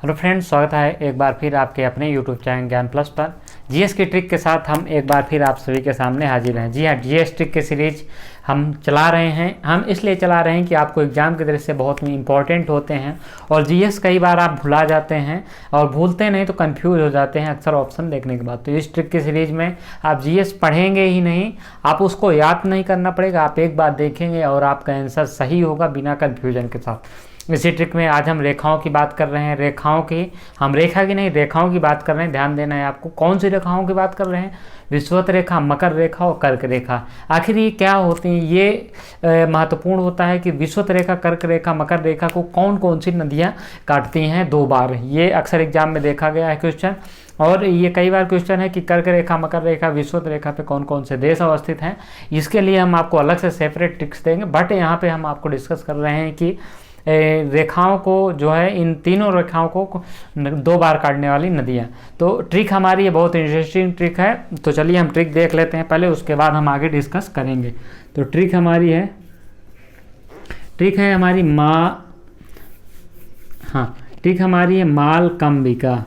Hello friends, स्वागत है एक बार फिर आपके अपने यूट्यूब चैनल ज्ञान प्लस पर। जीएस की ट्रिक के साथ हम एक बार फिर आप सभी के सामने हाजिर हैं। जी हाँ, जीएस ट्रिक के सीरीज हम चला रहे हैं। हम इसलिए चला रहे हैं कि आपको एग्जाम की दृष्टि से बहुत ही इंपॉर्टेंट होते हैं और जीएस कई बार आप भुला जाते हैं और भूलते नहीं तो कंफ्यूज हो जाते हैं अक्सर ऑप्शन देखने के बाद। तो इस ट्रिक की सीरीज में आप जीएस पढ़ेंगे ही नहीं, आप उसको याद नहीं करना पड़ेगा, आप एक बार देखेंगे और आपका आंसर सही होगा बिना कन्फ्यूजन के साथ। इसी ट्रिक में आज हम रेखाओं की बात कर रहे हैं। रेखाओं की, हम रेखा की नहीं रेखाओं की बात कर रहे हैं। ध्यान देना है आपको, कौन सी रेखाओं की बात कर रहे हैं? विषुवत रेखा, मकर रेखा और कर्क रेखा। आखिर ये क्या होती हैं? ये महत्वपूर्ण होता है कि विषुवत रेखा, कर्क रेखा, मकर रेखा को कौन कौन सी नदियाँ काटती हैं 2 बार। ये अक्सर एग्जाम में देखा गया है क्वेश्चन, और ये कई बार क्वेश्चन है कि कर्क रेखा, मकर रेखा, विषुवत रेखा पे कौन कौन से देश अवस्थित हैं। इसके लिए हम आपको अलग से सेपरेट ट्रिक्स देंगे, बट यहाँ पे हम आपको डिस्कस कर रहे हैं कि रेखाओं को जो है, इन तीनों रेखाओं को 2 बार काटने वाली नदियाँ। तो ट्रिक हमारी ये बहुत इंटरेस्टिंग ट्रिक है। तो चलिए हम ट्रिक देख लेते हैं पहले, उसके बाद हम आगे डिस्कस करेंगे। तो ट्रिक हमारी है, ट्रिक है हमारी ट्रिक हमारी है मालकंबिका।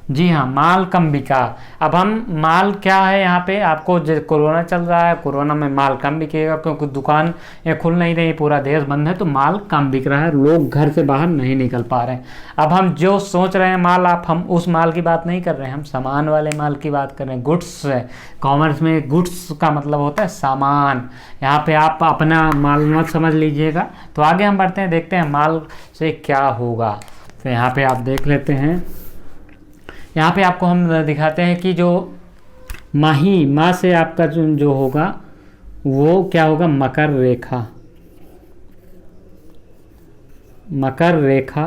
जी हाँ, मालकंबिका। अब हम माल क्या है, यहाँ पे आपको कोरोना चल रहा है, कोरोना में माल कम बिकेगा क्योंकि दुकान खुल नहीं रही, पूरा देश बंद है, तो माल कम बिक रहा है, लोग घर से बाहर नहीं निकल पा रहे हैं। अब हम जो सोच रहे हैं माल, हम उस माल की बात नहीं कर रहे हैं, हम सामान वाले माल की बात कर रहे हैं। गुड्स है, कॉमर्स में गुड्स का मतलब होता है सामान। यहाँ पे आप अपना माल मत समझ लीजिएगा। तो आगे हम बढ़ते हैं, देखते हैं माल से क्या होगा। तो यहाँ पे आप देख लेते हैं, यहाँ पे आपको हम दिखाते हैं कि जो माँ से आपका जो होगा वो क्या होगा, मकर रेखा। मकर रेखा,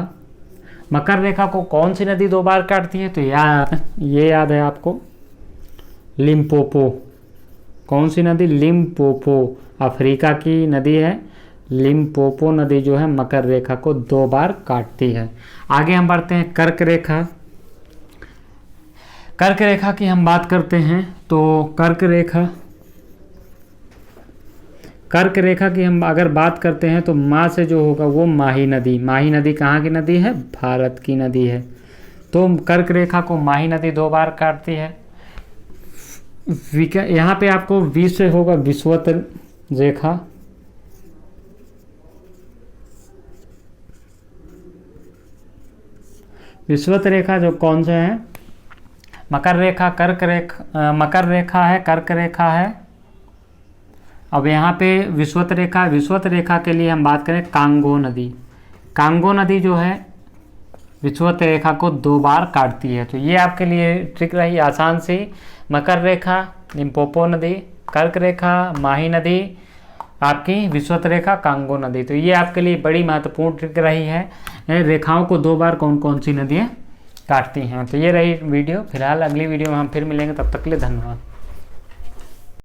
मकर रेखा को कौन सी नदी 2 बार काटती है? तो ये याद है आपको, लिम्पोपो। कौन सी नदी? लिम्पोपो, अफ्रीका की नदी है। लिम्पोपो नदी जो है मकर रेखा को 2 बार काटती है। आगे हम बढ़ते हैं, कर्क रेखा। कर्क रेखा की हम बात करते हैं तो कर्क रेखा की हम अगर बात करते हैं तो माँ से जो होगा वो माही नदी। माही नदी कहाँ की नदी है? भारत की नदी है। तो कर्क रेखा को माही नदी 2 बार काटती है। यहाँ पे आपको वी से होगा विषुवत रेखा। विषुवत रेखा जो कौन से है? मकर रेखा, कर्क रेखा, मकर रेखा है, कर्क रेखा है। अब यहाँ पे विषुवत रेखा, विषुवत रेखा के लिए हम बात करें कांगो नदी। कांगो नदी जो है विषुवत रेखा को 2 बार काटती है। तो ये आपके लिए ट्रिक रही आसान सी। मकर रेखा, लिम्पोपो नदी, कर्क रेखा, माही नदी, आपकी विषुवत रेखा, कांगो नदी। तो ये आपके लिए बड़ी महत्वपूर्ण ट्रिक रही है, रेखाओं को 2 बार कौन कौन सी नदियाँ काटती हैं। तो ये रही वीडियो। फिलहाल अगली वीडियो में हम फिर मिलेंगे, तब तक के लिए धन्यवाद।